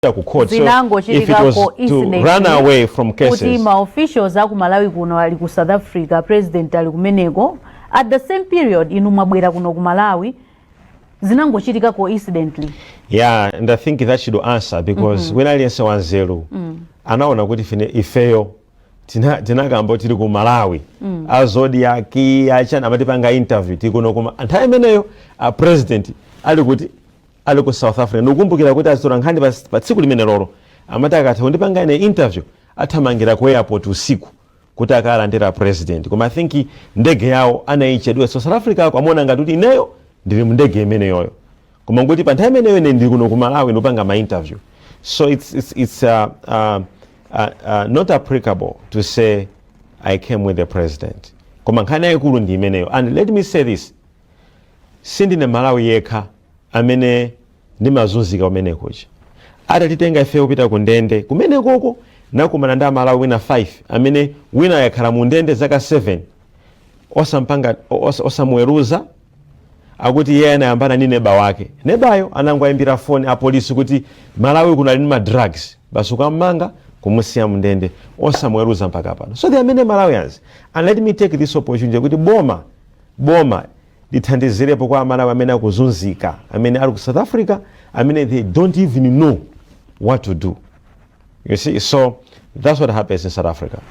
ku court. So if it was to run away from cases, kuti ma officials aku Malawi kuno ali ku South Africa, president ali kumeneko at the same period inu mwabwera kuno ku Malawi zinangochitika coincidentally. Yeah, and I think that should answer because when aliyense wanzeru anaona kuti ifeyo tinagamba tiri ku Malawi azodi yaki achana amatipanga interview tikuno kuma anthawi imeneyo president ali kuti ali ku South Africa ndikukumbukira kuti azitora nkhani pa tsiku limene lolo amati akatha kundipanga ine interview athamangira ku airport usiku kuti akalandira president koma I think ndege yawo anayichedwa so South Africa akamona ngati kuti ineyo ndili mu ndege imeneyoyo koma ngoti pa nthawi imeneyo ine ndili kuno ku Malawi ndopanga ma interview. So it's not applicable to say I came with the president koma nkhani yayikulu ndi imeneyo. And let me say this, sindine Malawi yekha amene ndimazunzika kumene kuja atatitenga ife kupita ku ndende kumene koko nakumana ndi Malawi wina 5 amene wina yakhala mu ndende zaka 7 osampanga osamweruza akuti yeye anayambana ni neba wake, nebayo anangoyimbira phone a polisi kuti Malawi kunali ma drugs basukamanga kumusiya mu ndende osamweruza mpaka pano. So there are many Malawians, and let me take this opportunity kuti boma lithandizirepo kwa Malawi amene akuzunzika amene ali ku South Africa amene they don't even know what to do. You see, so that's what happens in South Africa.